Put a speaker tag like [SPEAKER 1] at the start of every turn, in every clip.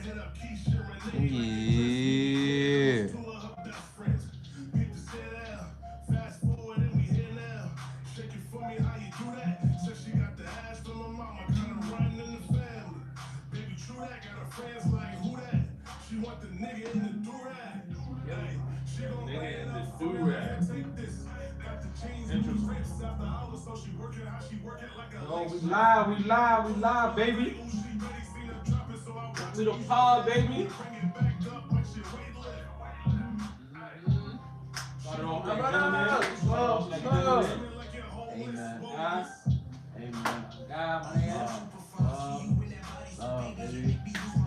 [SPEAKER 1] Yeah.
[SPEAKER 2] Nigga in the do-rag. Interesting.
[SPEAKER 3] Yo, we live, baby. We the pod, baby. Started off like gentlemen.
[SPEAKER 1] Amen.
[SPEAKER 3] Amen. God, man.
[SPEAKER 1] Baby.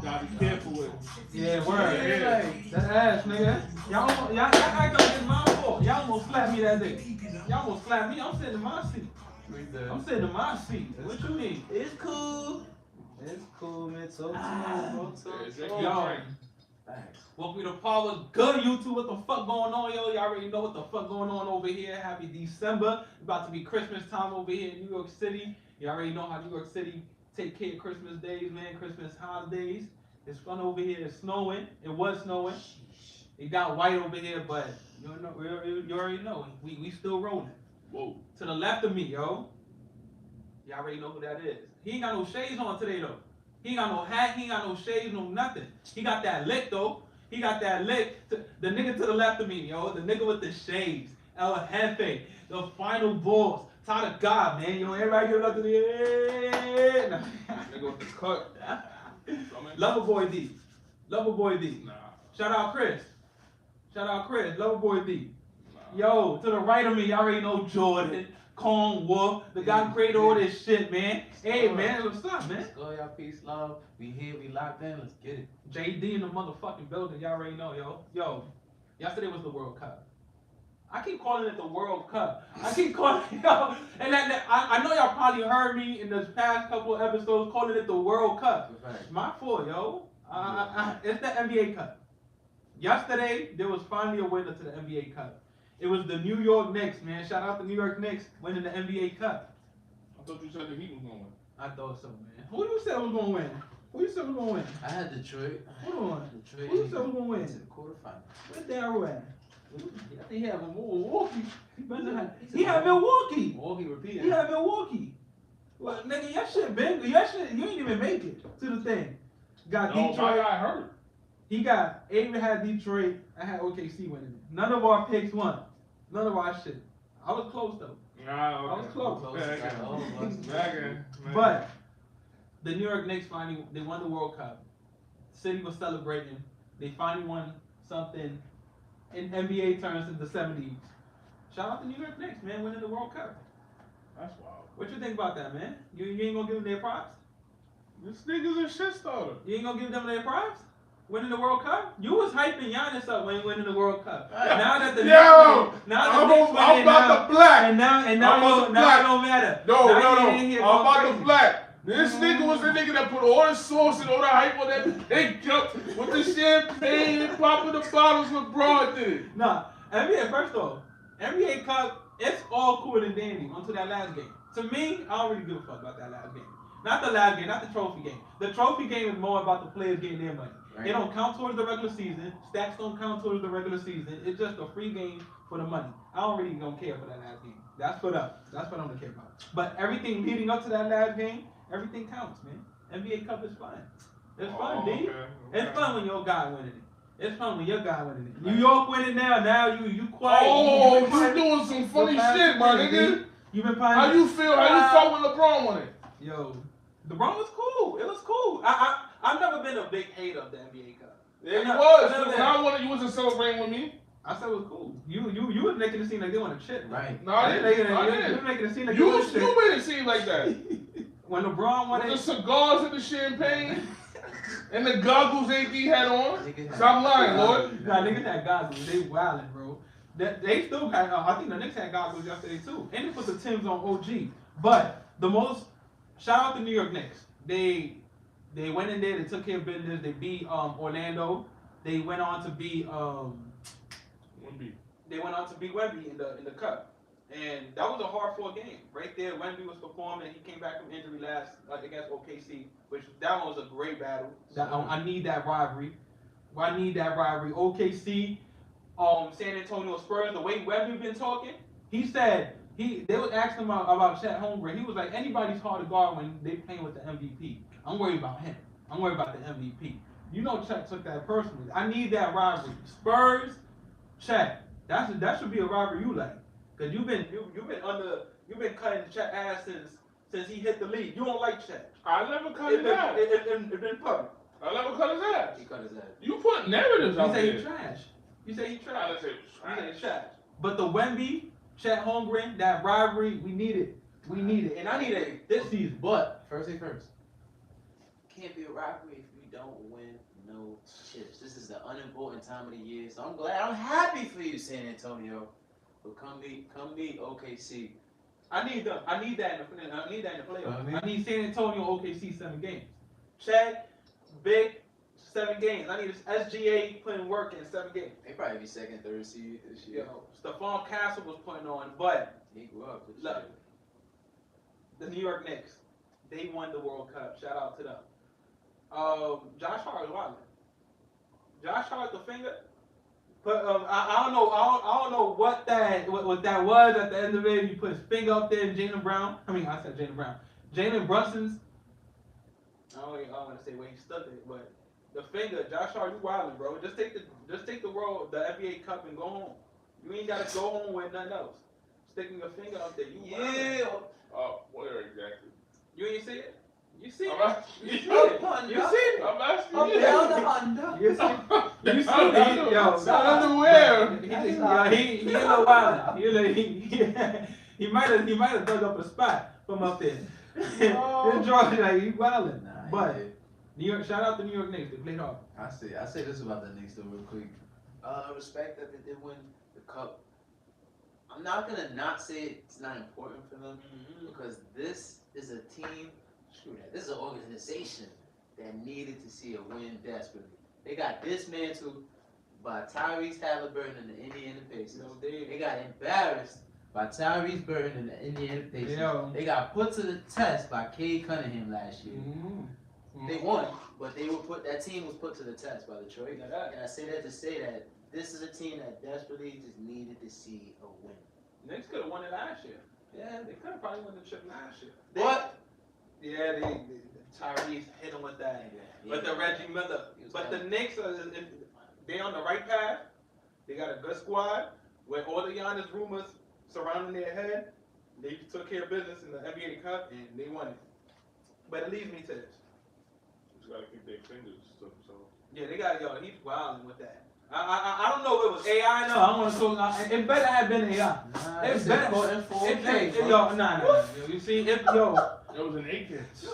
[SPEAKER 2] Gotta be careful with it.
[SPEAKER 3] Yeah, word.
[SPEAKER 2] Yeah.
[SPEAKER 3] That ass, nigga. Y'all act like it's my fault. Y'all almost slapped me that day. Y'all almost slapped me. I'm sitting in my seat. I'm sitting in my seat. What you mean?
[SPEAKER 1] It's cool. It's cool, man. Talk to me, bro.
[SPEAKER 3] Yo, welcome to Power Good YouTube. What the fuck going on, yo? Y'all already know what the fuck going on over here. Happy December. It's about to be Christmas time over here in New York City. You already know how New York City take care of Christmas days, man. Christmas holidays. It's fun over here. It's snowing. It was snowing. It got white over here, but you already know. We still rolling.
[SPEAKER 2] Whoa.
[SPEAKER 3] To the left of me, yo. Y'all already know who that is. He ain't got no shades on today, though. He ain't got no hat. He ain't got no shades, no nothing. He got that lick, though. He got that lick. The nigga to the left of me, yo. The nigga with the shades. El Jefe. The final boss. Tie to God, man. Yo, everybody give it up to the head.
[SPEAKER 2] Nigga with the cut.
[SPEAKER 3] Loverboy D. Loverboy D.
[SPEAKER 2] Nah.
[SPEAKER 3] Shout out Chris. Loverboy D. Yo, to the right of me, y'all already know Jordan, Kong Wolf, the guy who created all this shit, man. Hey, man, what's up, man?
[SPEAKER 1] Let's go, y'all. Peace, love. We here, we locked in. Let's get it.
[SPEAKER 3] JD in the motherfucking building, y'all already know, yo. Yo, yesterday was the World Cup. I keep calling it the World Cup. I keep calling it, yo. And I know y'all probably heard me in the past couple of episodes calling it the World Cup. It's my fault, yo. It's the NBA Cup. Yesterday, there was finally a winner to the NBA Cup. It was the New York Knicks, man. Shout out to New York Knicks winning the NBA Cup.
[SPEAKER 2] I thought you said the Heat was going to win.
[SPEAKER 3] I thought so, man. Who you said was gonna win?
[SPEAKER 1] I had Detroit.
[SPEAKER 3] Hold on.
[SPEAKER 1] Detroit.
[SPEAKER 3] Who you said was gonna win?
[SPEAKER 1] To the quarterfinals.
[SPEAKER 3] Where's Darryl at? I think he had Milwaukee. He had Milwaukee.
[SPEAKER 1] Milwaukee repeated.
[SPEAKER 3] He had Milwaukee. Well, nigga, your shit, you ain't even make it to the thing. Got
[SPEAKER 2] No,
[SPEAKER 3] Detroit.
[SPEAKER 2] my guy hurt.
[SPEAKER 3] Avery had Detroit. I had OKC winning it. None of our picks won. None of our shit. I was close though.
[SPEAKER 2] Nah, okay.
[SPEAKER 3] I was close.
[SPEAKER 2] Okay.
[SPEAKER 3] But the New York Knicks finally they won the World Cup. The city was celebrating. They finally won something in NBA terms in the 70s. Shout out to New York Knicks, man, winning the World Cup.
[SPEAKER 2] That's wild.
[SPEAKER 3] What you think about that, man? You ain't gonna give them their props?
[SPEAKER 2] This nigga's a shit starter.
[SPEAKER 3] You ain't gonna give them their props? Winning the World Cup? You was hyping Giannis up when he winning the World Cup. Now that the
[SPEAKER 2] I'm about the black.
[SPEAKER 3] And now it don't matter.
[SPEAKER 2] No. I'm about the black. This nigga was the nigga that put all the sauce and all the hype on that big jump with the champagne and popping the bottles with LeBron did.
[SPEAKER 3] Nah, NBA, first off, NBA Cup, it's all cool and dandy until that last game. To me, I don't really give a fuck about that last game. Not the last game, not the trophy game. The trophy game is more about the players getting their money. Right. It don't count towards the regular season. Stats don't count towards the regular season. It's just a free game for the money. I don't really don't care for that last game. That's for them. That's what I'm gonna care about. But everything leading up to that last game, everything counts, man. NBA Cup is fun. It's fun, D.
[SPEAKER 2] Okay.
[SPEAKER 3] It's fun when your guy winning it. It's fun when your guy winning it. New York winning now. Now you quiet.
[SPEAKER 2] Oh, you doing some funny shit, my nigga.
[SPEAKER 3] You been
[SPEAKER 2] How you feel? How you felt when LeBron won it?
[SPEAKER 3] Yo, LeBron was cool. It was cool. I've never been a big hater of the NBA Cup.
[SPEAKER 2] Yeah, you was. When I won it, you wasn't celebrating with me.
[SPEAKER 3] I said it was cool. You was making it seem like they want to chip.
[SPEAKER 1] Right.
[SPEAKER 2] No, I didn't.
[SPEAKER 3] You was making it seem like
[SPEAKER 2] you made it seem like that.
[SPEAKER 3] When LeBron won it,
[SPEAKER 2] the cigars and the champagne and the goggles AD had on. Stop lying, Lord.
[SPEAKER 3] Nah, niggas had goggles. They wildin', bro. They still had. I think the Knicks had goggles yesterday too, and they put the Timbs on OG. But the most shout out to New York Knicks. They went in there. They took care of business. They beat Orlando. They went on to beat
[SPEAKER 2] Wemby.
[SPEAKER 3] They went on to beat Wemby in the cup. And that was a hard-fought game. Right there, Wemby was performing. He came back from injury last against OKC, which that one was a great battle. I need that rivalry. OKC, San Antonio Spurs. The way Wemby been talking, he said they was asking him about Chet Holmgren. He was like, anybody's hard to guard when they playing with the MVP. I'm worried about him. I'm worried about the MVP. You know, Chet took that personally. I need that rivalry. Spurs, Chet. That should be a rivalry you like. Cause you've been cutting Chet ass since he hit the league. You don't like Chet.
[SPEAKER 2] I never cut his ass.
[SPEAKER 3] It's been public.
[SPEAKER 2] I never cut his ass.
[SPEAKER 4] He cut his ass.
[SPEAKER 2] You put narratives out there.
[SPEAKER 3] You say he trash. You say he trash.
[SPEAKER 2] I say
[SPEAKER 3] he trash. But the Wemby, Chet Holmgren, that rivalry, we need it. And I need it this season.
[SPEAKER 1] But first thing first.
[SPEAKER 4] Can't be a rivalry if you don't win no chips. This is the unimportant time of the year, so I'm happy for you, San Antonio. But come meet OKC.
[SPEAKER 3] I need that in the playoffs. I need San Antonio OKC 7 games. Chet, Big, 7 games. I need SGA putting work in 7 games.
[SPEAKER 4] They probably be second, third seed this year.
[SPEAKER 3] Yo, Stephon Castle was putting on, but
[SPEAKER 4] he grew up.
[SPEAKER 3] look, the New York Knicks, they won the World Cup. Shout out to them. Josh Hart is wild. Josh Hart the finger. But I don't know what that was at the end of it. He put his finger up there. Jaylen Brown. I said Jaylen Brown. Jalen Brunson's. I don't want to say where he stuck it, but the finger. Josh Hart, you wildin', bro. Just take the NBA Cup and go home. You ain't gotta go home with nothing else. Sticking your finger up there. You wildin'.
[SPEAKER 2] Where exactly?
[SPEAKER 3] You ain't see it. You see it.
[SPEAKER 2] I'm asking
[SPEAKER 3] You see it. You see it.
[SPEAKER 2] I'm asking
[SPEAKER 1] Up
[SPEAKER 2] you.
[SPEAKER 1] down the Honda.
[SPEAKER 3] You see it. You see it. Yo,
[SPEAKER 2] underwear.
[SPEAKER 3] He a little wild. He might have dug up a spot from up there. Then George, like, he wildin'.
[SPEAKER 1] Nah,
[SPEAKER 3] But New York, shout out to New York Knicks. They played hard.
[SPEAKER 1] I say this about the Knicks though real quick.
[SPEAKER 4] Respect that they did win the cup. I'm not gonna not say it's not important for them because this is a team. Screw that. This is an organization that needed to see a win desperately. They got dismantled by Tyrese Halliburton and the Indiana Pacers.
[SPEAKER 3] No,
[SPEAKER 4] They got embarrassed by Tyrese Burton and the Indiana Pacers.
[SPEAKER 3] Yeah.
[SPEAKER 4] They got put to the test by Cade Cunningham last year. They won, but that team was put to the test by Detroit. And I say that to say that this is a team that desperately just needed to see a win.
[SPEAKER 3] Knicks could have won it last year. Yeah, they could have probably won the chip last year.
[SPEAKER 4] But
[SPEAKER 3] Yeah, Tyrese hit him with that. With the Reggie Miller. But the Knicks, they on the right path. They got a good squad. With all the Giannis rumors surrounding their head, they took care of business in the NBA Cup and they won it. But it leads me to this.
[SPEAKER 2] Just gotta keep their fingers to themselves.
[SPEAKER 3] Yeah, they got he's wilding with that. I don't know if it was AI. No, I don't want to talk. It better have been AI. It's better. Nah. You see,
[SPEAKER 2] It was an 8 kids.
[SPEAKER 3] He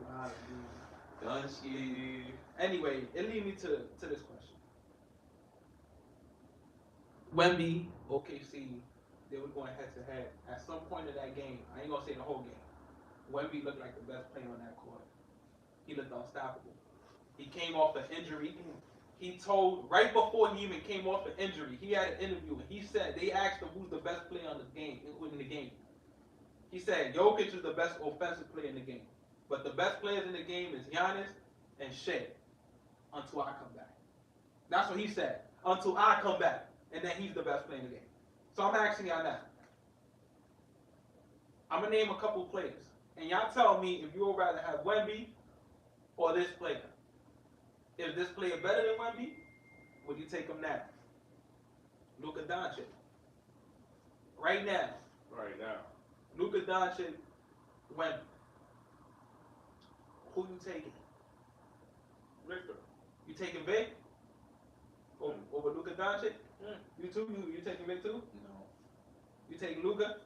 [SPEAKER 3] wild, dude.
[SPEAKER 4] Dunsky.
[SPEAKER 3] Anyway, it leads me to this question. Wemby, OKC, they were going head to head. At some point in that game, I ain't gonna say the whole game, Wemby looked like the best player on that court. He looked unstoppable. He came off an injury. He told right before he even came off an injury, he had an interview and he said they asked him who's the best player in the game. He said Jokic is the best offensive player in the game, but the best players in the game is Giannis and Shea until I come back. That's what he said. Until I come back, and then he's the best player in the game. So I'm asking y'all now. I'm gonna name a couple of players, and y'all tell me if you would rather have Wemby or this player. Is this player better than Wemby? Would you take him now? Luka Doncic. Right now. Luka Doncic, Wemby. Who you taking?
[SPEAKER 2] Victor.
[SPEAKER 3] You taking Vic? Over Luka Doncic? You too? You taking Vic too?
[SPEAKER 4] No.
[SPEAKER 3] You take Luka?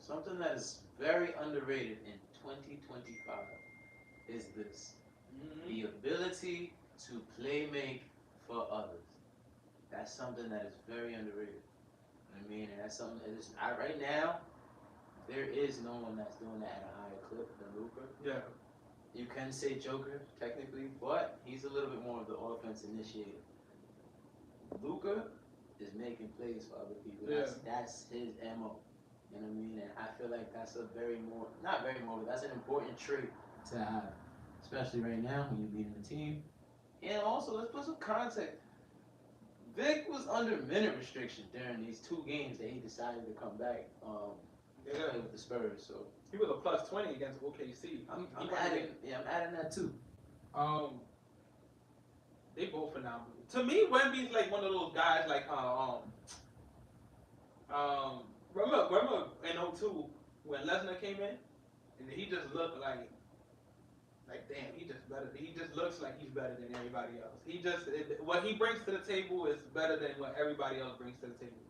[SPEAKER 4] Something that is very underrated in 2025 is this. The ability to play make for others. That's something that is very underrated. I mean, and that's something that is right now. There is no one that's doing that at a higher clip than Luka.
[SPEAKER 3] Yeah.
[SPEAKER 4] You can say Joker technically, but he's a little bit more of the offense initiator. Luka is making plays for other people.
[SPEAKER 2] Yeah.
[SPEAKER 4] That's his MO. You know what I mean? And I feel like that's a not very more, but that's an important trait to have, especially right now when you're leading the team. And also, let's put some context. Vic was under minute restriction during these 2 games that he decided to come back play with the Spurs. So
[SPEAKER 3] He was a plus 20 against OKC.
[SPEAKER 4] I'm adding that too.
[SPEAKER 3] They both phenomenal. To me, Wemby's like one of those guys like remember in 02 when Lesnar came in and he just looked like damn, he just looks like he's better than everybody else. What he brings to the table is better than what everybody else brings to the table.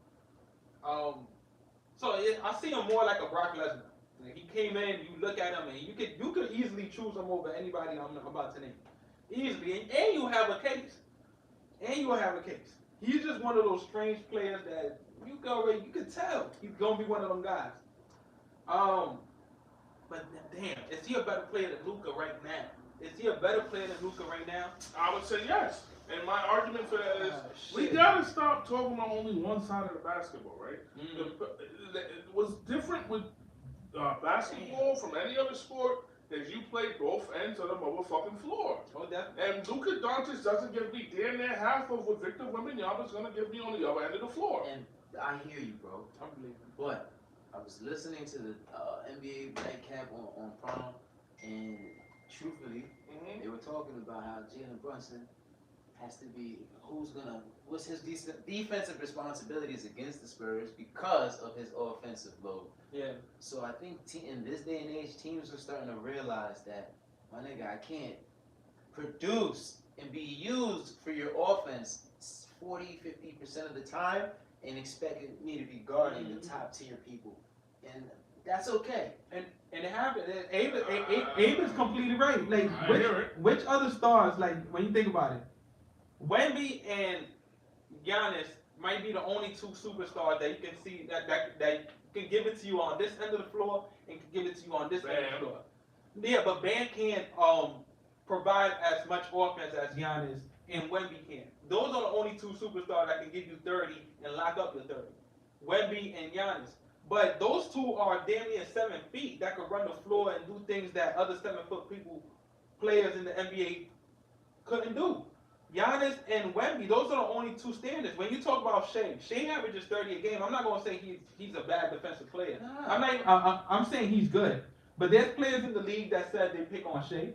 [SPEAKER 3] I see him more like a Brock Lesnar. Like he came in, you look at him, and you could easily choose him over anybody I'm about to name. Easily, and you have a case. He's just one of those strange players that you could tell he's gonna be one of them guys. But damn, is he a better player than Luka right now?
[SPEAKER 2] I would say yes. And my argument for that is we
[SPEAKER 3] shit.
[SPEAKER 2] gotta stop talking about only one side of the basketball, right? It was different with basketball from any other sport is you play both ends of the motherfucking floor.
[SPEAKER 3] Oh, definitely.
[SPEAKER 2] And Luka Doncic doesn't give me damn near half of what Victor Wembanyama is going to give me on the other end of the floor.
[SPEAKER 4] And I hear you, bro. But I was listening to the NBA nightcap on Prime, and truthfully, they were talking about how Jalen Brunson has to be what's his defensive responsibilities against the Spurs because of his offensive load.
[SPEAKER 3] Yeah.
[SPEAKER 4] So I think in this day and age, teams are starting to realize that, my nigga, I can't produce and be used for your offense 40-50% of the time and expect me to be guarding the top tier people. And that's okay.
[SPEAKER 3] And it happened. Abe is completely right. Like
[SPEAKER 2] I
[SPEAKER 3] which other stars, like when you think about it, Wemby and Giannis might be the only 2 superstars that you can see that can give it to you on this end of the floor and can give it to you on this end of the floor. Yeah, but Bam can't provide as much offense as Giannis and Wemby can. Those are the only 2 superstars that can give you 30 and lock up your 30. Wemby and Giannis. But those 2 are damn near 7 feet that can run the floor and do things that other 7-foot players in the NBA couldn't do. Giannis and Wemby, those are the only 2 standards. When you talk about Shea averages 30 a game. I'm not gonna say he's a bad defensive player. I'm saying he's good. But there's players in the league that said they pick on Shea.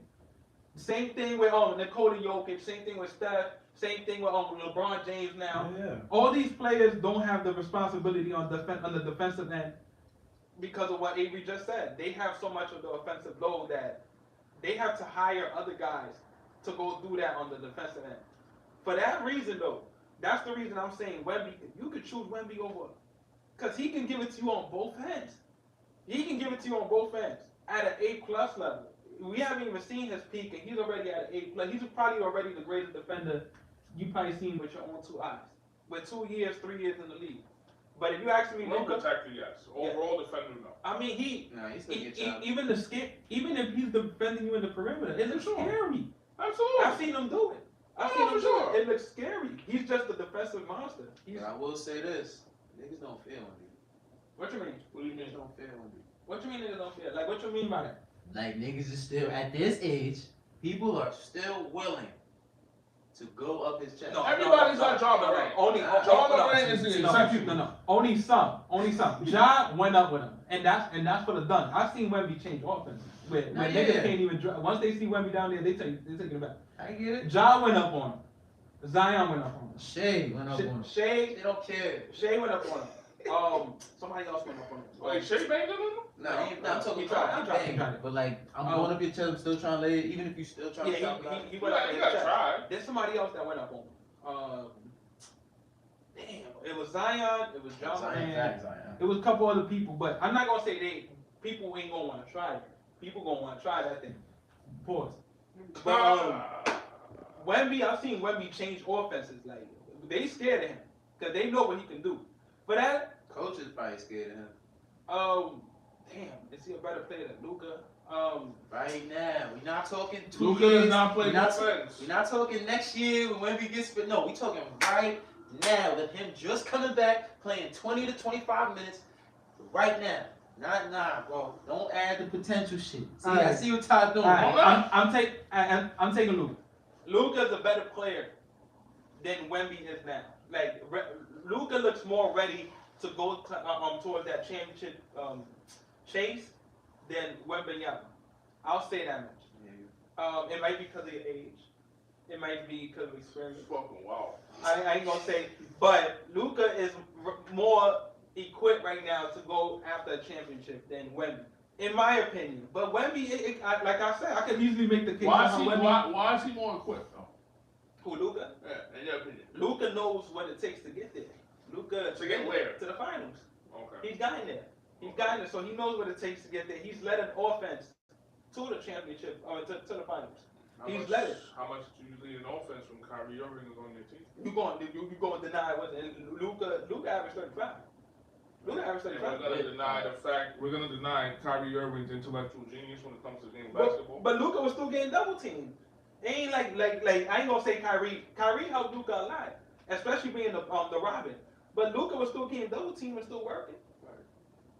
[SPEAKER 3] Same thing with Nikola Jokic. Same thing with Steph. Same thing with LeBron James now.
[SPEAKER 1] Yeah.
[SPEAKER 3] All these players don't have the responsibility on the defensive end because of what Avery just said. They have so much of the offensive load that they have to hire other guys to go do that on the defensive end. For that reason, though, that's the reason I'm saying Wemby. You could choose Wemby over, because he can give it to you on both ends. At an A+ level. We haven't even seen his peak, and he's already at an A+. He's probably already the greatest defender you probably seen with your own 2 eyes. With 2 years, 3 years in the league. But if you ask me,
[SPEAKER 2] Rim protector, yes. Overall defender, no.
[SPEAKER 3] I mean,
[SPEAKER 4] he still gets out.
[SPEAKER 3] even if he's defending you in the perimeter, it looks scary.
[SPEAKER 2] Absolutely.
[SPEAKER 3] I've seen him do it. It looks scary. He's just a defensive monster.
[SPEAKER 4] But I will say this: niggas don't fear Wemby.
[SPEAKER 3] What you mean?
[SPEAKER 2] What do you mean?
[SPEAKER 4] Niggas don't fear Wemby.
[SPEAKER 3] What you mean niggas don't fear? Like, what you mean by that?
[SPEAKER 4] Like, niggas is still, at this age, people are still willing to go up his chest.
[SPEAKER 3] No,
[SPEAKER 2] Everybody's not Ja Morant.
[SPEAKER 3] Only
[SPEAKER 2] Ja Morant is the exception.
[SPEAKER 3] No. Only some. Ja went up with him, and that's for the done. I've seen Wemby change offense. Where niggas can't even drive. Once they see Wemby down there, they take it back.
[SPEAKER 4] I get it.
[SPEAKER 3] Ja went up on him. Zion went up on him.
[SPEAKER 4] Shea went up on him.
[SPEAKER 3] They
[SPEAKER 4] don't care.
[SPEAKER 3] Shea went up on him. Somebody else went up on him.
[SPEAKER 2] Wait, Shea banged on him?
[SPEAKER 4] No, I'm talking
[SPEAKER 3] he tried
[SPEAKER 4] about but like, I'm going up your chest, I'm still trying to lay it, even if you still trying to stop
[SPEAKER 3] he went up on his chest.
[SPEAKER 2] Try.
[SPEAKER 3] There's somebody else that went up on him. Damn, it was Zion, it was John Zion. It was a couple other people, but I'm not gonna say people ain't gonna want to try it. People gonna want to try that thing. Pause. But Wemby, I've seen Wemby change offenses. Like, they scared of him because they know what he can do. For that,
[SPEAKER 4] coach is probably scared of him.
[SPEAKER 3] Damn, is he a better player than Luka?
[SPEAKER 4] Right now, we're not talking 2
[SPEAKER 2] Luka
[SPEAKER 4] years.
[SPEAKER 2] does not play defense.
[SPEAKER 4] We're not talking next year when Wemby gets fit. No, we're talking right now with him just coming back, playing 20 to 25 minutes right now. Nah, bro. Don't add the potential shit. See, I see what Todd doing.
[SPEAKER 3] I'm taking Luka. Luka's a better player than Wemby is now. Like Luka looks more ready to go towards that championship chase than Wembanyama. I'll say that much.
[SPEAKER 4] Yeah.
[SPEAKER 3] It might be because of your age. It might be because of experience.
[SPEAKER 2] Fucking wow.
[SPEAKER 3] I ain't gonna say, but Luka is more equipped right now to go after a championship than Wemby, in my opinion. But Wemby, like I said, I could easily make the case.
[SPEAKER 2] Why is he more equipped though?
[SPEAKER 3] Who, Luka?
[SPEAKER 2] Yeah, in your opinion.
[SPEAKER 3] Luka knows what it takes to get there. Luka
[SPEAKER 2] To get where?
[SPEAKER 3] To the finals.
[SPEAKER 2] Okay.
[SPEAKER 3] He's gotten there. He's gotten there, so he knows what it takes to get there. He's led an offense to the championship, or to the finals. He's led it.
[SPEAKER 2] How much do you lead an offense when Kyrie Irving is on your team?
[SPEAKER 3] You going to deny what? And Luka averaged 35. Luka averaged 35.
[SPEAKER 2] We're gonna deny Kyrie Irving's intellectual genius when it comes to the game of basketball.
[SPEAKER 3] But Luka was still getting double teamed. It ain't like I ain't gonna say Kyrie. Kyrie helped Luka a lot, especially being the Robin. But Luka was still getting double teamed and still working.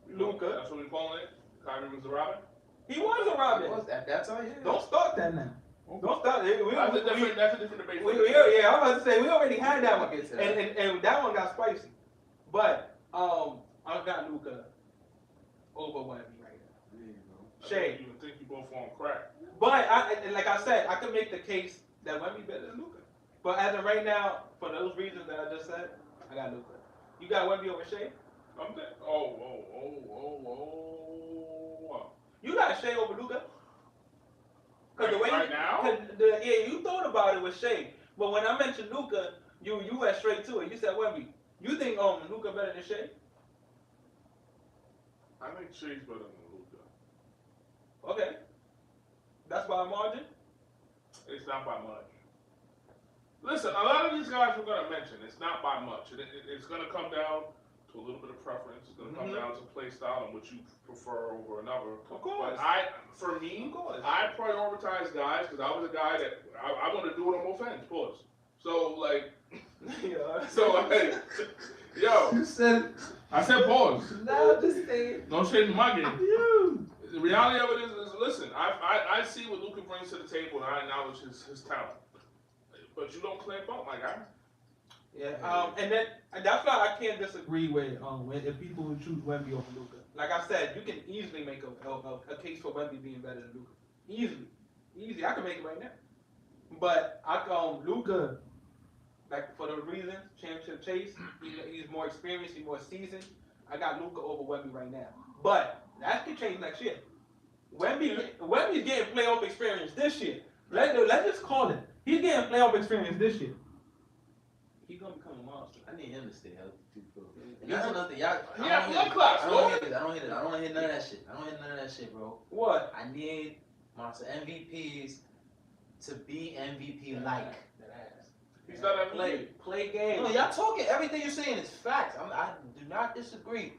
[SPEAKER 3] Luka.
[SPEAKER 2] That's what we calling it. Kyrie was the Robin.
[SPEAKER 3] He was a Robin.
[SPEAKER 4] At that time, yeah.
[SPEAKER 3] Don't start that now. Don't start.
[SPEAKER 2] That's a different debate.
[SPEAKER 3] Yeah, I'm about to say we already had that one, and that one got spicy. But I got Luka over Wemby right now. Shay.
[SPEAKER 2] You think you both on crack?
[SPEAKER 3] But like I said, I can make the case that Wemby better than Luka. But as of right now, for those reasons that I just said, I got Luka. You got Wemby over Shay?
[SPEAKER 2] I'm dead.
[SPEAKER 3] You got Shay over Luka? Cause the way
[SPEAKER 2] now?
[SPEAKER 3] You thought about it with Shay, but when I mentioned Luka, you went straight to it. You said Wemby. You think Luka better than Shay?
[SPEAKER 2] I think Shay's better than Luka.
[SPEAKER 3] Okay. That's by a margin?
[SPEAKER 2] It's not by much. Listen, a lot of these guys we're going to mention, it's not by much. It's going to come down to a little bit of preference. It's going to come down to play style and what you prefer over another.
[SPEAKER 3] Of course.
[SPEAKER 2] But I prioritize guys because I was a guy that I want to do it on both ends. Pause. So, like, yo.
[SPEAKER 4] You said.
[SPEAKER 2] I said pause.
[SPEAKER 4] No, just say it.
[SPEAKER 2] No shade in my game. The reality of it is listen, I see what Luka brings to the table and I acknowledge his talent. But you don't play bump, my guy.
[SPEAKER 3] Yeah, and that's why I can't disagree with if people who choose Wemby over Luka. Like I said, you can easily make a case for Wemby being better than Luka. Easy. I can make it right now. But Luka, like for the reasons, championship chase, he's more experienced, he's more seasoned. I got Luka over Wemby right now. But that could change next year. Wemby's getting playoff experience this year. Let's just call it. He's getting playoff experience this year. He's gonna become a monster.
[SPEAKER 4] I need him to stay healthy too, bro. And that's another thing.
[SPEAKER 2] Yeah, blood clots,
[SPEAKER 4] I don't hear it. I don't hear none of that shit. I don't hear none of that shit, bro.
[SPEAKER 3] What?
[SPEAKER 4] I need monster MVPs to be MVP-like.
[SPEAKER 2] He's not a
[SPEAKER 3] Play games.
[SPEAKER 4] No, y'all talking. Everything you're saying is facts. I do not disagree.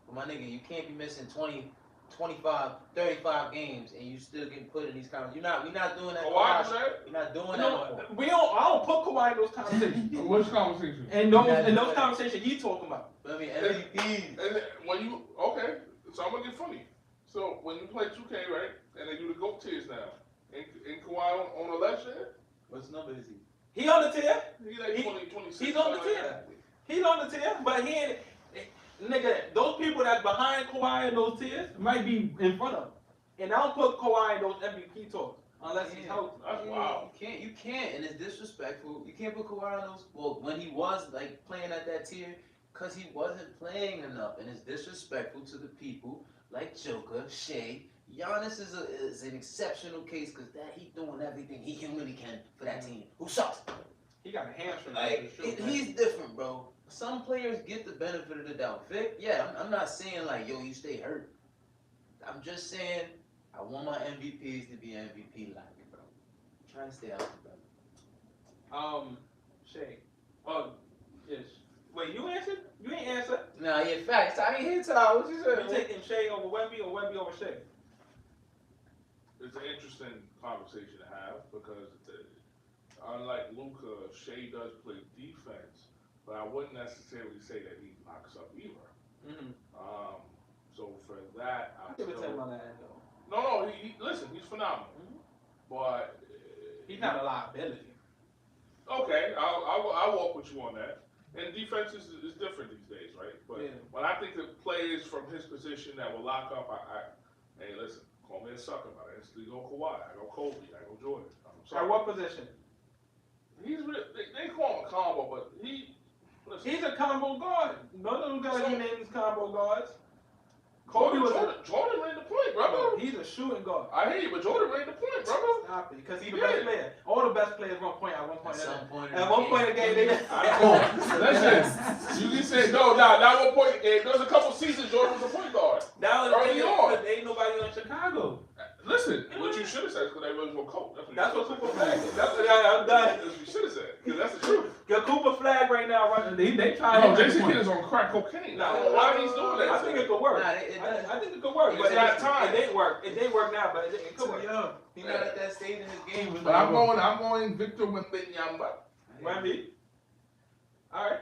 [SPEAKER 4] But my nigga, you can't be missing 20, 25, 35 games and you still getting put in these conversations. We're not doing that. We're not doing that.
[SPEAKER 3] I don't put Kawhi in those conversations.
[SPEAKER 2] Which conversation?
[SPEAKER 3] And those conversations he talking about.
[SPEAKER 4] I mean, MVP.
[SPEAKER 2] Okay, so I'm gonna get funny. So when you play 2K, right, and they do the GOAT tiers now, and Kawhi on the left side?
[SPEAKER 4] What's number is he?
[SPEAKER 3] He on the tier.
[SPEAKER 2] He's like 20, 26.
[SPEAKER 3] He's on the tier. He's on the tier, but he ain't. Nigga, those people that's behind Kawhi in those tiers might be in front of him. And I don't put Kawhi in those MVP talks unless he's healthy.
[SPEAKER 2] That's wild.
[SPEAKER 4] You can't, and it's disrespectful. You can't put Kawhi on those. Well, when he was like playing at that tier, because he wasn't playing enough, and it's disrespectful to the people like Joker, Shea. Giannis is an exceptional case because he doing everything he really can for that team. Who sucks?
[SPEAKER 3] He got a hamstring.
[SPEAKER 4] He's different, bro. Some players get the benefit of the doubt. Vic, yeah, I'm not saying like, yo, you stay hurt. I'm just saying I want my MVPs to be MVP-like, bro. I'm trying to stay out, brother.
[SPEAKER 3] Shay. Oh, yes. Wait, you answered? You ain't answered.
[SPEAKER 4] Nah, yeah, facts. I ain't here till what you said.
[SPEAKER 3] You taking Shay over Wemby or Wemby over Shay?
[SPEAKER 2] It's an interesting conversation to have because unlike Luka, Shea does play defense, but I wouldn't necessarily say that he locks up either.
[SPEAKER 3] Mm-hmm.
[SPEAKER 2] So for that,
[SPEAKER 3] I give it to him on that end, though.
[SPEAKER 2] No, listen, he's phenomenal.
[SPEAKER 3] Mhm.
[SPEAKER 2] But
[SPEAKER 3] He's not a liability.
[SPEAKER 2] okay, I'll walk with you on that. And defense is different these days, right? But
[SPEAKER 3] Yeah.
[SPEAKER 2] when I think of players from his position that will lock up, hey, listen, call me a sucker, but I instantly go Kawhi, I go Kobe, I go Jordan. I'm
[SPEAKER 3] At
[SPEAKER 2] sorry.
[SPEAKER 3] what position?
[SPEAKER 2] He's they call him a combo, but listen.
[SPEAKER 3] He's a combo guard. None of them guys
[SPEAKER 2] So-
[SPEAKER 3] he named is combo guards. Kobe was
[SPEAKER 2] Jordan ran the point, brother.
[SPEAKER 3] He's a shooting guard.
[SPEAKER 2] I hear you, but Jordan ran the point, brother.
[SPEAKER 3] Stop it, because he's the best player. All the best players run point at one point.
[SPEAKER 4] At some point in
[SPEAKER 3] At
[SPEAKER 4] the
[SPEAKER 3] one
[SPEAKER 4] game.
[SPEAKER 3] point in the game, they just.
[SPEAKER 2] Listen, you can say no, not 1 point in the game. There was a couple seasons Jordan was a point guard.
[SPEAKER 3] That was
[SPEAKER 2] Early on.
[SPEAKER 3] because ain't nobody on Chicago.
[SPEAKER 2] Listen, what you should have said is because everyone's going to coach.
[SPEAKER 3] That's what Cooper Flag is.
[SPEAKER 2] That's
[SPEAKER 3] That's what I'm done.
[SPEAKER 2] what you should have said, because that's the truth.
[SPEAKER 3] The Cooper Flag right now running. They trying.
[SPEAKER 2] No, Jason Kidd is on crack cocaine. I don't know why he's doing that.
[SPEAKER 3] I think it could work.
[SPEAKER 4] Nah, it does.
[SPEAKER 3] I think it could work,
[SPEAKER 2] It's
[SPEAKER 3] but
[SPEAKER 2] not time.
[SPEAKER 3] it didn't work. It didn't work now, but it could
[SPEAKER 4] Too
[SPEAKER 3] work.
[SPEAKER 4] young. He's not at that stage in his game.
[SPEAKER 2] But I'm going Victor Wembanyama.
[SPEAKER 3] Wemby. All right.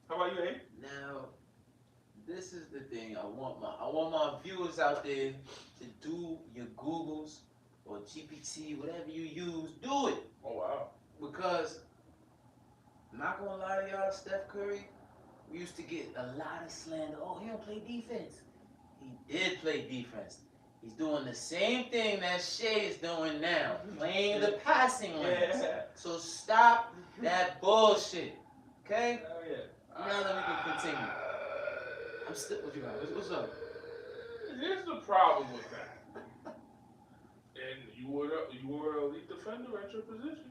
[SPEAKER 3] How about you, A?
[SPEAKER 4] Now, this is the thing. I want my viewers out there to do your Googles or GPT, whatever you use, do it.
[SPEAKER 2] Oh, wow.
[SPEAKER 4] Because, I'm not gonna lie to y'all, Steph Curry, we used to get a lot of slander. Oh, he don't play defense. He did play defense. He's doing the same thing that Shea is doing now, playing the passing lanes.
[SPEAKER 3] Yeah.
[SPEAKER 4] So stop that bullshit, okay?
[SPEAKER 3] Oh yeah.
[SPEAKER 4] Now that we can continue. I'm still. What you got? What's up?
[SPEAKER 2] Here's the problem with that. And you were an elite defender at your position.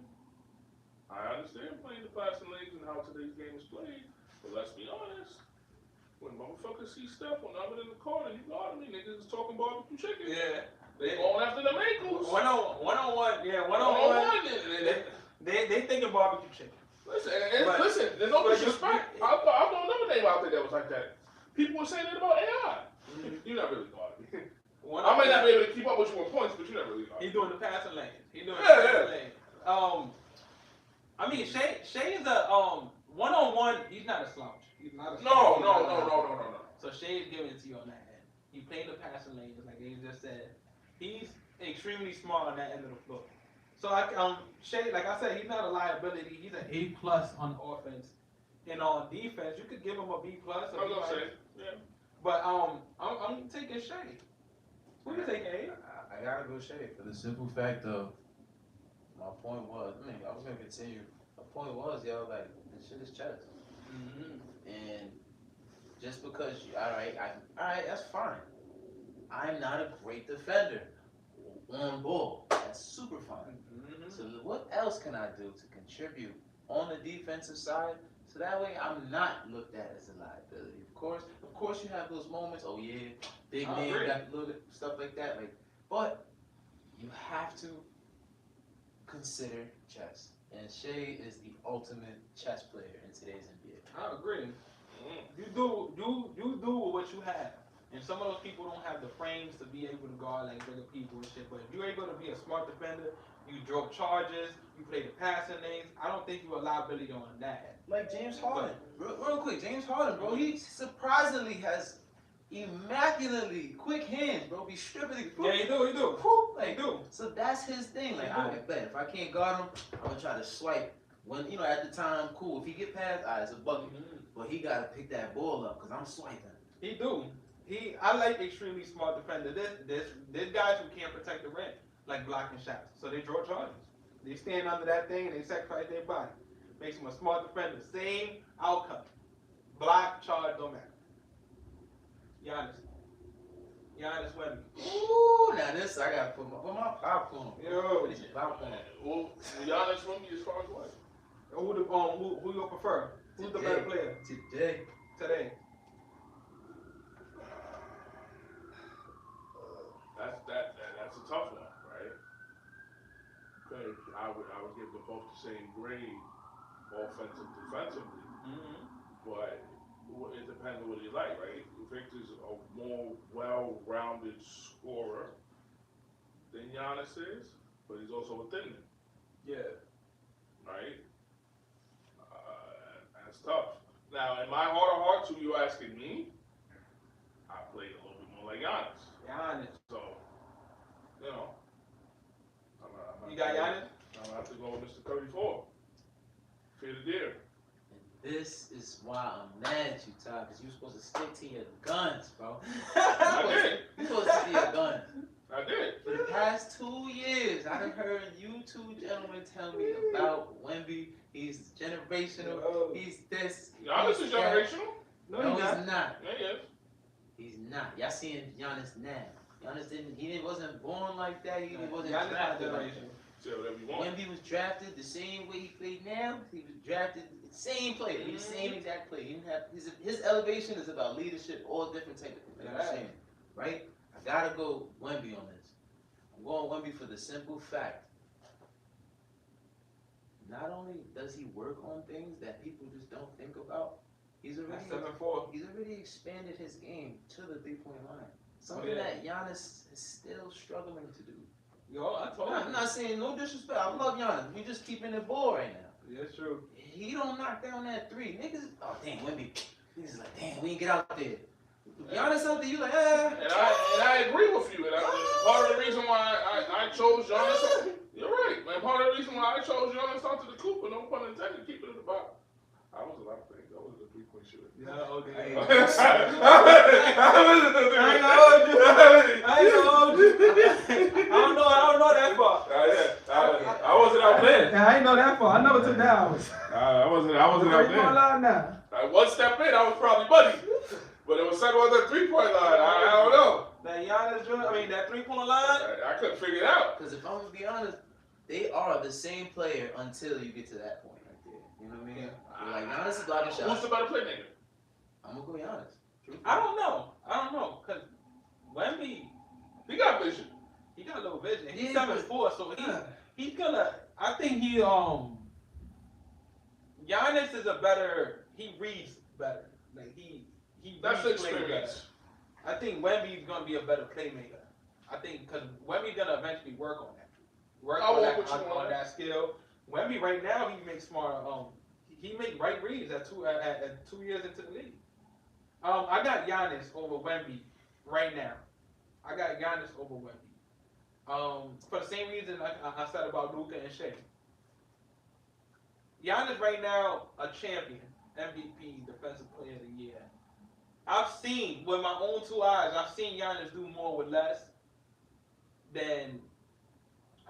[SPEAKER 2] I understand playing the passing lanes and how today's game is played, but let's be honest. When motherfuckers see Steph when I'm in the corner, you guarding me, niggas is talking barbecue chicken.
[SPEAKER 3] Yeah.
[SPEAKER 2] They going after them ankles.
[SPEAKER 3] One on one. Yeah, one on one. They thinking barbecue chicken.
[SPEAKER 2] Listen,
[SPEAKER 3] But-
[SPEAKER 2] listen, there's no
[SPEAKER 3] but you-
[SPEAKER 2] disrespect. I know another name out there that was like that. People were saying that about AI. You're not really guarding me. I might not be able to keep up with you on points, but you're not really guarding
[SPEAKER 3] He's
[SPEAKER 2] me.
[SPEAKER 3] doing the passing lanes. He's doing the
[SPEAKER 2] Yeah,
[SPEAKER 3] passing
[SPEAKER 2] yeah.
[SPEAKER 3] lanes. I mean, Shea is a one on one. He's not a slouch. He's not a
[SPEAKER 2] No.
[SPEAKER 3] slouch. So Shea's giving it to you on that end. He played the passing lanes, like he just said. He's extremely smart on that end of the floor. So Shea, like I said, he's not a liability. He's an A+ on offense, and on defense, you could give him a B+.
[SPEAKER 2] I was gonna say, yeah.
[SPEAKER 3] But I'm taking Shea. Who you taking, A?
[SPEAKER 4] I gotta go Shea for the simple fact of my point was. I mean, I was gonna continue. The point was, yo, like this shit is chess, and just because all right, that's fine. I'm not a great defender on ball. That's super fine. So what else can I do to contribute on the defensive side so that way I'm not looked at as a liability? Of course you have those moments, oh yeah, big
[SPEAKER 3] I
[SPEAKER 4] name,
[SPEAKER 3] agree.
[SPEAKER 4] got a little bit stuff like that, but you have to consider chess. And Shea is the ultimate chess player in today's NBA.
[SPEAKER 3] I agree. You do what you have. And some of those people don't have the frames to be able to guard like bigger people and shit. But if you're able to be a smart defender, you drop charges, you play the passing lanes, I don't think you're a liability on that.
[SPEAKER 4] Like James Harden. Real quick, James Harden, bro, he surprisingly has immaculately quick hands, bro. Be stripping it.
[SPEAKER 3] Yeah, you do.
[SPEAKER 4] Like,
[SPEAKER 3] You do.
[SPEAKER 4] so that's his thing. Like,
[SPEAKER 3] You do.
[SPEAKER 4] I bet if I can't guard him, I'm gonna try to swipe. When at the time, cool. If he get past, it's a bucket. But he gotta pick that ball up because I'm swiping.
[SPEAKER 3] He do. I like extremely smart defender. There's guys who can't protect the rim, like blocking shots. So they draw charges. They stand under that thing and they sacrifice their body. Makes them a smart defender. Same outcome. Block, charge, don't matter. Giannis Wemby.
[SPEAKER 4] Ooh, now this I gotta put my popcorn.
[SPEAKER 3] Yo.
[SPEAKER 4] What is it? Popcorn.
[SPEAKER 2] Well, Giannis from me as far as what?
[SPEAKER 3] Who you prefer? Who's the better player
[SPEAKER 4] Today.
[SPEAKER 3] today?
[SPEAKER 2] That's a tough one, right? Okay, I would give them both the same grade, offensive, defensively, but it depends on what you like, right? Victor's a more well-rounded scorer than Giannis is, but he's also a thin man,
[SPEAKER 3] Yeah.
[SPEAKER 2] right? That's tough.
[SPEAKER 4] this is why I'm mad at you, Todd, because you're supposed to stick to your guns, bro.
[SPEAKER 2] I did.
[SPEAKER 4] You're supposed to stick to your guns.
[SPEAKER 2] I did.
[SPEAKER 4] For the past 2 years, I done heard you two gentlemen tell me about Wemby. He's generational. He's this.
[SPEAKER 2] Giannis
[SPEAKER 4] he's
[SPEAKER 2] is
[SPEAKER 4] that.
[SPEAKER 2] generational.
[SPEAKER 4] No, he's not.
[SPEAKER 2] Yeah, he is.
[SPEAKER 4] He's not. Y'all seeing Giannis now. Giannis wasn't born like that. He wasn't
[SPEAKER 3] Giannis not
[SPEAKER 4] drafted like
[SPEAKER 3] generational.
[SPEAKER 2] Say whatever you want.
[SPEAKER 4] Wemby was drafted the same way he played now. He was drafted the same player. He was the same exact player. He didn't have his elevation is about leadership, all different type of things.
[SPEAKER 3] Yeah.
[SPEAKER 4] Saying, right? I gotta go Wemby on this. I'm going Wemby for the simple fact. Not only does he work on things that people just don't think about, he's already
[SPEAKER 3] 7-4.
[SPEAKER 4] He's already expanded his game to the 3-point line. Something
[SPEAKER 3] yeah.
[SPEAKER 4] that Giannis is still struggling to do.
[SPEAKER 3] Yo, I told
[SPEAKER 4] I'm
[SPEAKER 3] you.
[SPEAKER 4] not saying no disrespect. I love Giannis. We just keeping it ball right now.
[SPEAKER 3] Yeah, it's true.
[SPEAKER 4] He don't knock down that three. Niggas, oh damn, Wemby. Niggas like, damn, we ain't get out there. Giannis out there, you like,
[SPEAKER 2] And I agree with you. And part of the reason why I chose Giannis. You're right, man. Part of the reason why I chose Giannis out to the Cooper, no pun intended, keep it in the box. I was a lot of things. I was a 3-point shooter.
[SPEAKER 3] Yeah, okay.
[SPEAKER 4] Hey.
[SPEAKER 3] I ain't gonna hold you. I don't know that far.
[SPEAKER 2] I wasn't out there.
[SPEAKER 3] I ain't know that far. I never took that hours.
[SPEAKER 2] I wasn't out there.
[SPEAKER 3] Now.
[SPEAKER 2] One step in, I was probably buddy. But it was second on the 3-point line. I don't know.
[SPEAKER 3] That Giannis, that 3-point line.
[SPEAKER 2] I couldn't figure it out.
[SPEAKER 4] because if I'm gonna be honest, they are the same player until you get to that point right there. You know what I mean? Like Giannis is blocking
[SPEAKER 2] Who's
[SPEAKER 4] shots.
[SPEAKER 2] the better playmaker?
[SPEAKER 4] I'm gonna go Giannis.
[SPEAKER 3] I don't know. Because Wemby,
[SPEAKER 2] He got vision.
[SPEAKER 3] he got a little vision. He's
[SPEAKER 4] Yeah,
[SPEAKER 3] 7'4", so he's gonna. I think Giannis is he reads better. Like he
[SPEAKER 2] That's
[SPEAKER 3] reads play
[SPEAKER 2] experience.
[SPEAKER 3] better. I think Wemby's gonna be a better playmaker. I think because Wemby's gonna eventually work on that. On that skill. Wemby right now he makes smart. He makes right reads at 2 years into the league. I got Giannis over Wemby right now. I got Giannis over Wemby. For the same reason I said about Luka and Shea. Giannis right now a champion, MVP, Defensive Player of the Year. I've seen with my own 2 eyes. I've seen Giannis do more with less than.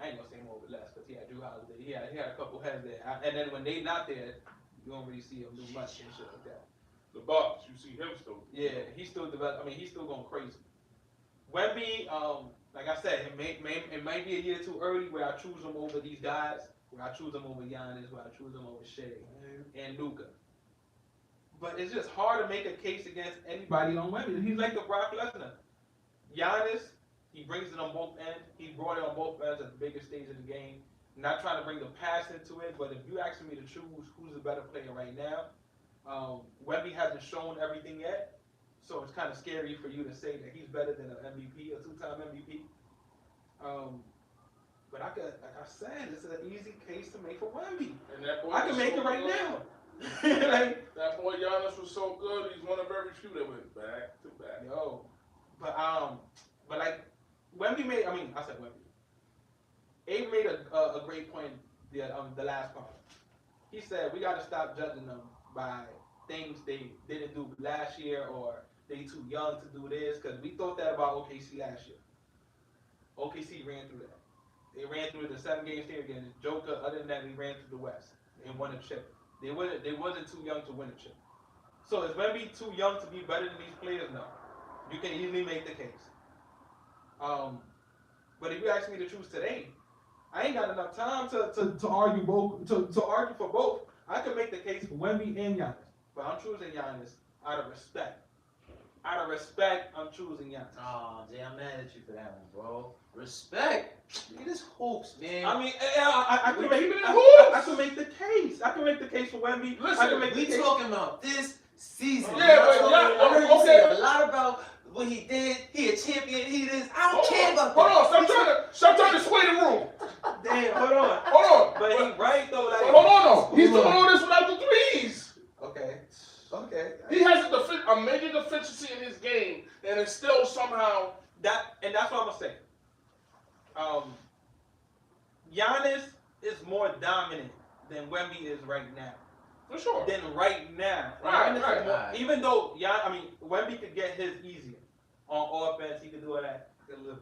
[SPEAKER 3] I ain't gonna say more with less because he had Drew Holiday. He had a couple heads there, and then when they not there, you don't really see him do much and shit like that.
[SPEAKER 2] The Bucks, you see him still.
[SPEAKER 3] Yeah, he's still developing. I mean, he's still going crazy. Wemby, like I said, it might be a year too early where I choose him over these guys, where I choose him over Giannis, where I choose him over Shea and Luka. But it's just hard to make a case against anybody on Wemby. He's like the Brock Lesnar. Giannis, he brings it on both ends. He brought it on both ends at the biggest stage of the game. Not trying to bring the pass into it, but if you asking me to choose who's the better player right now, Wemby hasn't shown everything yet, so it's kind of scary for you to say that he's better than an MVP, a 2-time MVP. But like I said, it's an easy case to make for Wemby.
[SPEAKER 2] And that boy
[SPEAKER 3] I can
[SPEAKER 2] was
[SPEAKER 3] make
[SPEAKER 2] so
[SPEAKER 3] it right
[SPEAKER 2] good.
[SPEAKER 3] now. Like,
[SPEAKER 2] That boy Giannis was so good. He's one of very few that went back to back.
[SPEAKER 3] yo, but like Wemby made. I said Wemby. Abe made a great point the last part. He said we got to stop judging them by things they didn't do last year or they too young to do this, because we thought that about OKC last year. OKC ran through that. They ran through the 7-game series against Joker. Other than that, we ran through the West and won a chip. They wasn't too young to win a chip. So is Wemby too young to be better than these players? No. You can easily make the case. But if you ask me to choose today, I ain't got enough time to argue both to argue for both. I can make the case for Wemby and Giannis, but I'm choosing Giannis out of respect. Out of respect, I'm choosing Giannis.
[SPEAKER 4] Oh, Jay, I'm mad at you for that one, bro. Respect. Look at this hoops, man.
[SPEAKER 3] I mean, I can make the case. I can make the case for Wemby.
[SPEAKER 2] Listen,
[SPEAKER 4] we talking about this season.
[SPEAKER 2] Yeah, but
[SPEAKER 4] I heard you
[SPEAKER 2] okay.
[SPEAKER 4] say a lot about what he did. He a champion. He this. I don't care about that.
[SPEAKER 2] Hold on, stop trying to sway the room.
[SPEAKER 3] Damn, hold on.
[SPEAKER 2] Hold on.
[SPEAKER 3] But he right though, like.
[SPEAKER 2] Hold on, no. He's doing all this without the threes.
[SPEAKER 3] Okay.
[SPEAKER 2] He has a major deficiency in his game, and it's still somehow
[SPEAKER 3] that's what I'm gonna say. Giannis is more dominant than Wemby is right now.
[SPEAKER 2] For sure.
[SPEAKER 3] than right now.
[SPEAKER 2] Right,
[SPEAKER 3] Giannis is
[SPEAKER 2] right.
[SPEAKER 3] more, even though Wemby could get his easier on offense, he could do all that.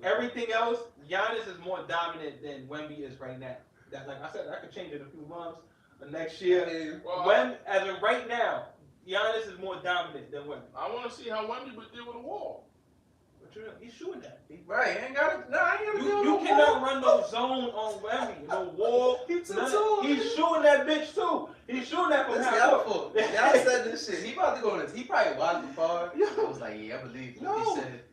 [SPEAKER 3] Everything else, Giannis is more dominant than Wemby is right now. That, like I said, that could change in a few months or next year.
[SPEAKER 2] Well,
[SPEAKER 3] As of right now, Giannis is more dominant than Wemby.
[SPEAKER 2] I want to see how Wemby would deal with a wall.
[SPEAKER 3] He's shooting that.
[SPEAKER 4] Right, ain't got to. No, I ain't got to do
[SPEAKER 3] You cannot run no zone on Wemby, no wall.
[SPEAKER 4] He's too.
[SPEAKER 3] He's shooting that bitch too. He's shooting that from
[SPEAKER 4] That's
[SPEAKER 3] half
[SPEAKER 4] y'all
[SPEAKER 3] court.
[SPEAKER 4] fault. Y'all said this shit. He about to go on this. He probably watched the part. I was like, yeah, I believe what he said.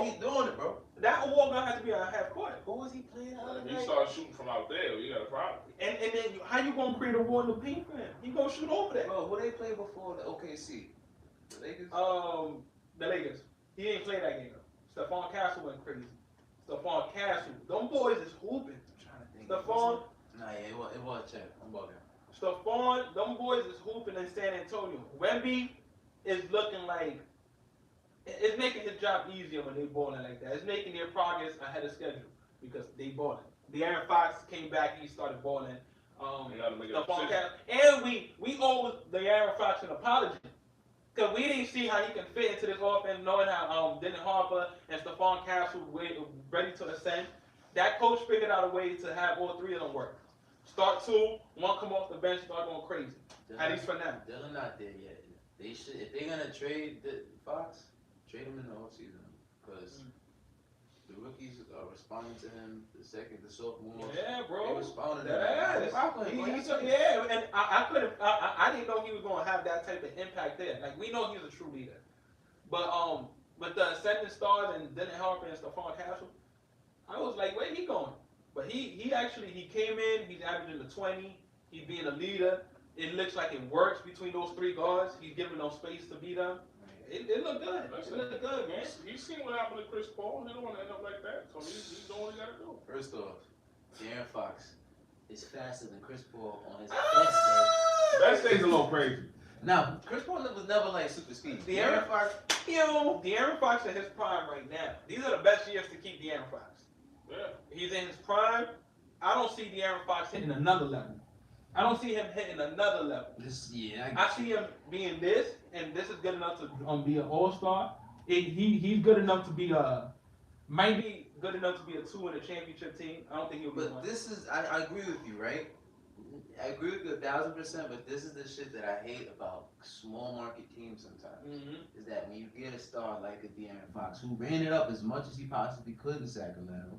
[SPEAKER 4] He's doing it, bro.
[SPEAKER 3] That wall gonna have to be on half court.
[SPEAKER 4] Who was he playing out of?
[SPEAKER 2] If he starts shooting from out there, you got a problem.
[SPEAKER 3] And then how you gonna create a wall in the paint for him? He gonna shoot over that.
[SPEAKER 4] Bro, who they played before the OKC? The Lakers?
[SPEAKER 3] The Lakers. He didn't play that game though. Stephon Castle went crazy. Stephon Castle. Them boys is hooping.
[SPEAKER 4] I'm trying to think.
[SPEAKER 3] Stephon.
[SPEAKER 4] Nah, yeah, it was check. I'm bugging.
[SPEAKER 3] Stephon, them boys is hooping in San Antonio. Wemby is looking like it's making his job easier when they balling like that. It's making their progress ahead of schedule because they balling. De'Aaron Fox came back, he started balling. Stephon Castle, and we owe De'Aaron Fox an apology. Because we didn't see how he can fit into this offense, knowing how Dennis Harper and Stephon Castle were ready to ascend. That coach figured out a way to have all three of them work. Start two, one come off the bench, start going crazy. At least for now.
[SPEAKER 4] They're not there yet. They should, if they're gonna trade Fox, trade him in the offseason because the rookies are responding to him. The sophomores.
[SPEAKER 3] Yeah, bro.
[SPEAKER 4] They responded to
[SPEAKER 3] that.
[SPEAKER 4] him.
[SPEAKER 3] Yeah, and I didn't know he was gonna have that type of impact there. Like we know he's a true leader, but the ascending stars and Dennis Harper and Stephon Castle, I was like, where he going? But he actually came in. He's averaging the 20. He's being a leader. It looks like it works between those three guards. He's giving them space to beat them. It looked good. It looked good, man.
[SPEAKER 2] He's seen what happened to Chris Paul. He don't want to end up like that. So he's doing what he got to do.
[SPEAKER 4] First off, De'Aaron Fox is faster than Chris Paul on his best day.
[SPEAKER 2] That stays a little crazy.
[SPEAKER 4] Now, Chris Paul was never like super speed.
[SPEAKER 3] De'Aaron Fox in his prime right now. These are the best years to keep De'Aaron Fox.
[SPEAKER 2] Yeah.
[SPEAKER 3] He's in his prime. I don't see De'Aaron Fox hitting another level. I don't see him hitting another level. I see him being this, and this is good enough to be an all-star. He's good enough to be might be good enough to be a 2 in a championship team. I don't think he'll be one.
[SPEAKER 4] But this is, I agree with you, right? I agree with you 1,000%, but this is the shit that I hate about small market teams sometimes. Is that when you get a star like a De'Aaron Fox, who ran it up as much as he possibly could in Sacramento,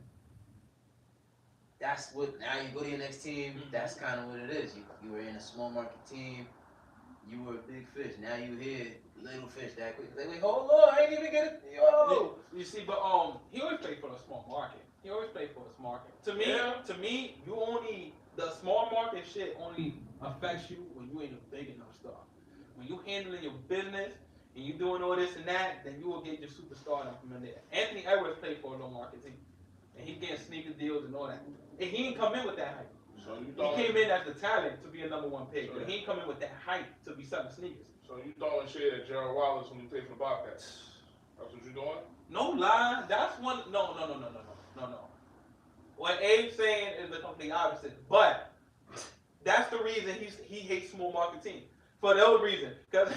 [SPEAKER 4] that's what, now you go to your next team, that's kind of what it is. You were in a small market team, you were a big fish, now you here, little fish that quick. Like, wait, hold on, I ain't even get it. Yo!
[SPEAKER 3] You see, but he always played for the small market. He always played for the small market. To me, you only, the small market shit only affects you when you ain't a big enough star. When you handling your business and you doing all this and that, then you will get your superstar from in there. Anthony Edwards played for a low market team. And he getting sneaker deals and all that. And he didn't come in with that hype.
[SPEAKER 2] So you
[SPEAKER 3] he came in as the talent to be a #1 pick, but he didn't come in with that hype to be selling sneakers.
[SPEAKER 2] So you throwing shade at Gerald Wallace when you played for the Bobcats? That's what you doing?
[SPEAKER 3] No lie, that's one. No. What Abe's saying is the complete opposite, but that's the reason he hates small market teams for the other reason. Because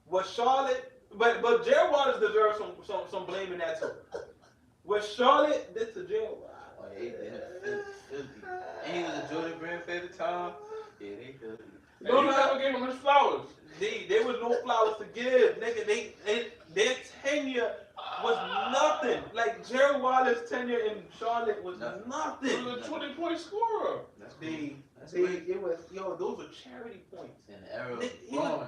[SPEAKER 3] was Charlotte, but Gerald Wallace deserves some blame in that too. Was Charlotte did to Gerald Wallace?
[SPEAKER 4] Oh, yeah, he did. And he was a Jordan Brand favorite time. Yeah, they filthy.
[SPEAKER 2] No, you never gave him his flowers.
[SPEAKER 3] There was no flowers to give, nigga. Their tenure was nothing. Like Gerald Wallace's tenure in Charlote was nothing.
[SPEAKER 2] He was a 20-point scorer.
[SPEAKER 4] That's
[SPEAKER 3] it was those were charity points.
[SPEAKER 4] In the era of Braun,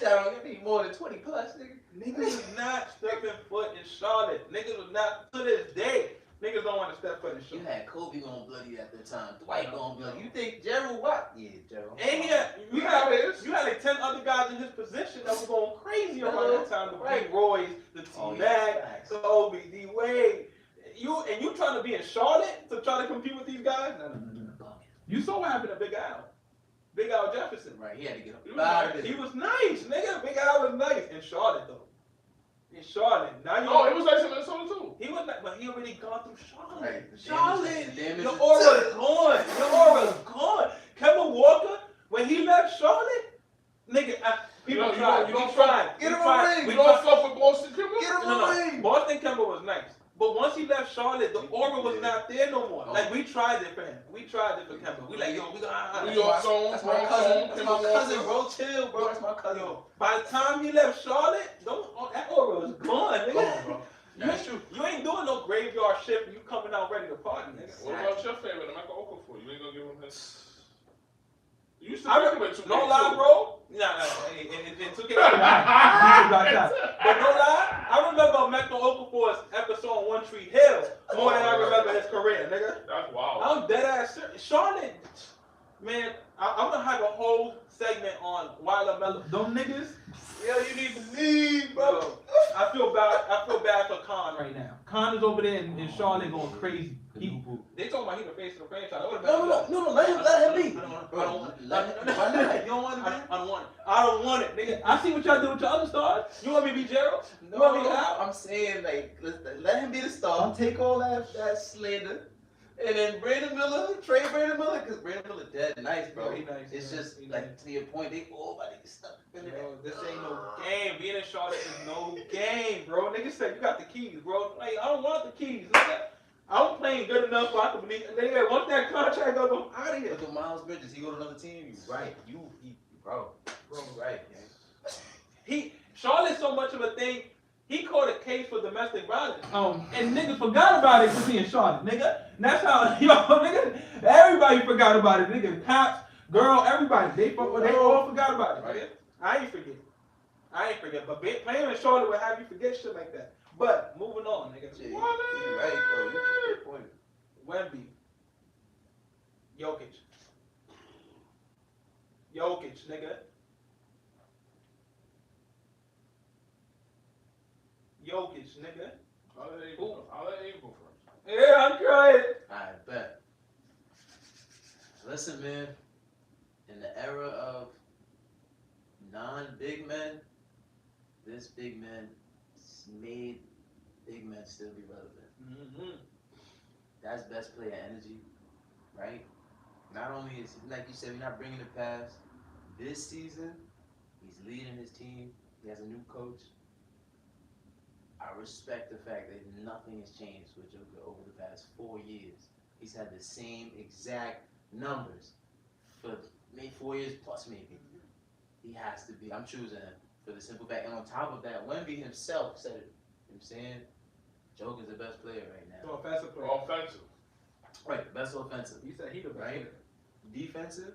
[SPEAKER 4] nigga. You need more than 20 plus, nigga.
[SPEAKER 3] Niggas was not stepping foot in Charlotte. Niggas was not, to this day, niggas don't want to step foot in Charlotte.
[SPEAKER 4] You had Kobe going bloody at the time. Dwight going bloody. You think Gerald what? Yeah, Gerald.
[SPEAKER 3] And you had like 10 other guys in his position that were going crazy around that time. The Big Roy's, the T-Mac, Kobe, Dwade. You trying to be in Charlotte to try to compete with these guys? No. You saw what happened to Big Al. Big Al Jefferson.
[SPEAKER 4] Right, he had to get up.
[SPEAKER 3] He was nice, nigga. Big Al was nice. In Charlotte, though. In Charlotte. Now
[SPEAKER 2] it was nice in Minnesota, too.
[SPEAKER 3] He was like, but he already gone through Charlotte.
[SPEAKER 4] Right.
[SPEAKER 3] Charlotte. Your aura's gone. Your aura's gone. Kevin Walker, when he left Charlotte, tried.
[SPEAKER 2] You don't
[SPEAKER 3] tried.
[SPEAKER 2] Get him
[SPEAKER 3] We tried.
[SPEAKER 2] a ring.
[SPEAKER 3] We
[SPEAKER 2] You don't
[SPEAKER 3] tried.
[SPEAKER 2] fuck with Boston Kimber?
[SPEAKER 4] Get him
[SPEAKER 3] No,
[SPEAKER 4] a ring.
[SPEAKER 3] Boston Kemba was nice. But once he left Charlotte, the aura was not there no more. Like, we tried it for him. We tried it for Kemba. We like, yo, we got
[SPEAKER 2] New York song.
[SPEAKER 4] That's my cousin. That's my cousin, bro. Chill, bro. That's my cousin.
[SPEAKER 3] Yo, by the time he left Charlotte, that aura was gone, nigga.
[SPEAKER 2] Come on, bro.
[SPEAKER 3] That's true. You ain't doing no graveyard shift. You coming out ready to party, nigga.
[SPEAKER 2] What about your favorite, Michael Okafor? You ain't gonna give him his. You used to
[SPEAKER 3] I
[SPEAKER 2] pick him
[SPEAKER 3] remember,
[SPEAKER 2] at 2K2.
[SPEAKER 3] no lie, bro. Nah, it took it. But no lie, I remember Michael Okafor's episode on One Tree Hill more than I remember his career, nigga.
[SPEAKER 2] That's wild.
[SPEAKER 3] I'm dead ass serious. Charlotte, man, I'm gonna have a whole segment on why LaMelo. Them niggas, yo, you need to leave, bro. I feel bad for Khan right now. Khan is over there in Charlotte going crazy. They talking about he the face of the franchise.
[SPEAKER 4] No, let him be.
[SPEAKER 3] I don't want it.
[SPEAKER 4] Why not? You don't want to be?
[SPEAKER 3] I don't want it, nigga. I see what y'all do with your other stars. You want me to be Gerald? You want me to out?
[SPEAKER 4] I'm saying, like, let him be the star. Take all that slander. And then Brandon Miller, trade Brandon Miller, because Brandon Miller dead nice, bro.
[SPEAKER 3] He nice,
[SPEAKER 4] it's
[SPEAKER 3] man.
[SPEAKER 4] just,
[SPEAKER 3] He
[SPEAKER 4] like,
[SPEAKER 3] nice.
[SPEAKER 4] to your point, they all about to get stuck in there.
[SPEAKER 3] Bro, this ain't no game. Being in Charlotte is no game, bro. Niggas said you got the keys, bro. Like, I don't want the keys, nigga. I'm playing good enough so I can believe. Nigga, once that contract goes, I'm out of here.
[SPEAKER 4] Look at Miles Bridges. He go to another team. You right. Bro, right. Man.
[SPEAKER 3] Charlotte's so much of a thing. He caught a case for domestic violence. And niggas forgot about it because he in Charlotte, nigga. And that's how, nigga, everybody forgot about it, nigga. Cops, girl, everybody, they all forgot about it, nigga. I ain't forget. But playing in Charlotte will have you forget shit like that. But moving on, nigga.
[SPEAKER 4] Yeah, you right, bro. You point.
[SPEAKER 3] Wemby, Jokic, nigga. Jokic, nigga.
[SPEAKER 2] I'll let Abe go first.
[SPEAKER 3] Yeah, I'm crying.
[SPEAKER 4] I bet. Listen, man. In the era of non-big men, this big man made big men still be relevant.
[SPEAKER 3] Mm-hmm.
[SPEAKER 4] That's best player energy, right? Not only is, like you said, we're not bringing it past. This season, he's leading his team. He has a new coach. I respect the fact that nothing has changed with Joker over the past 4 years. He's had the same exact numbers for maybe 4 years plus maybe. He has to be. I'm choosing him for the simple fact. And on top of that, Wemby himself said it. You know what I'm saying? Joker's the best player right now.
[SPEAKER 3] So offensive player.
[SPEAKER 2] Offensive.
[SPEAKER 4] Right, best offensive.
[SPEAKER 3] You said he the best
[SPEAKER 4] Right?
[SPEAKER 3] player.
[SPEAKER 4] Defensive,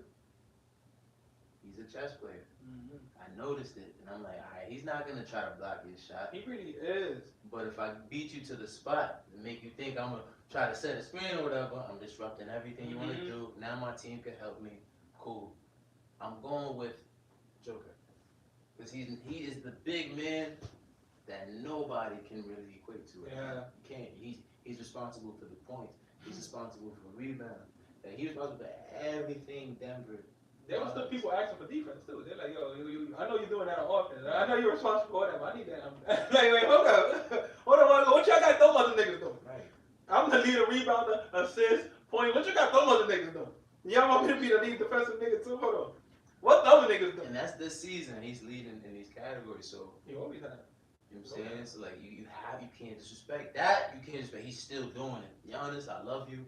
[SPEAKER 4] he's a chess player.
[SPEAKER 3] Mm-hmm.
[SPEAKER 4] I noticed it, and I'm like, all right, he's not gonna try to block his shot.
[SPEAKER 3] He really is.
[SPEAKER 4] But if I beat you to the spot and make you think I'm gonna try to set a screen or whatever, I'm disrupting everything you wanna do. Now my team can help me. Cool. I'm going with Joker. Because he is the big man that nobody can really equate to.
[SPEAKER 3] Yeah.
[SPEAKER 4] You can't. He's responsible for the points. He's responsible for rebound. Like, he's responsible for everything Denver.
[SPEAKER 3] There was still people asking for defense too. They're like, yo, I know you're doing that on offense. I know you're responsible for that, but I need that. Like, wait, hold up. Hold on. What y'all got those other niggas doing?
[SPEAKER 4] Right.
[SPEAKER 3] I'm the leader, rebounder, assist, point. What you got those other niggas doing? Y'all want me to be the lead defensive nigga too? Hold on. What the other niggas doing?
[SPEAKER 4] And that's this season. He's leading in these categories. So,
[SPEAKER 3] You always have.
[SPEAKER 4] you know what I'm saying? So, like, you can't disrespect that. You can't disrespect. He's still doing it. Giannis, I love you.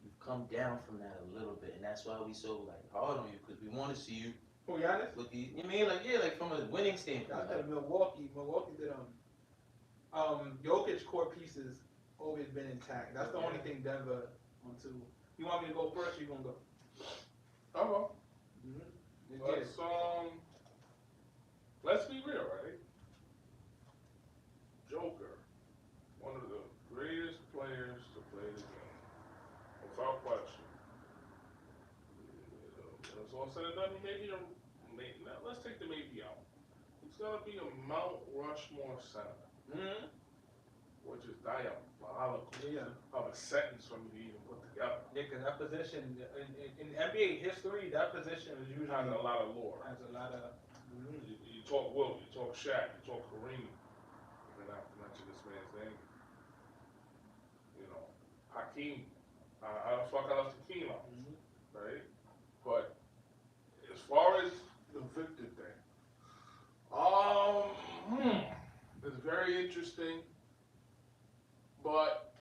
[SPEAKER 4] You've come down from that a little bit, and that's why we so like hard on you, because we want to see you
[SPEAKER 3] Who, Giannis?
[SPEAKER 4] with the. You mean, like, yeah, like from a winning standpoint.
[SPEAKER 3] I
[SPEAKER 4] Like,
[SPEAKER 3] said Milwaukee did Jokic core pieces always been intact. That's the only thing Denver on to. You want me to go first? Or you gonna go?
[SPEAKER 2] Oh,
[SPEAKER 3] Mm-hmm.
[SPEAKER 2] let's be real, right? Joker, one of the greatest players to play the game, without question. When it's all said and done, now let's take the maybe out. He's gonna be a Mount Rushmore center,
[SPEAKER 3] Mm-hmm.
[SPEAKER 2] which is diabolical
[SPEAKER 3] Yeah.
[SPEAKER 2] of a sentence for me to even put together.
[SPEAKER 3] Yeah, because that position in NBA history, that position is usually
[SPEAKER 2] Has a lot of lore.
[SPEAKER 3] has a lot of.
[SPEAKER 2] You talk Wilt, you talk Shaq, you talk Kareem. You're gonna have to mention this man's name. You know, Hakeem. I don't fuck out Hakeem out, right? But as far as the Victor thing, interesting, but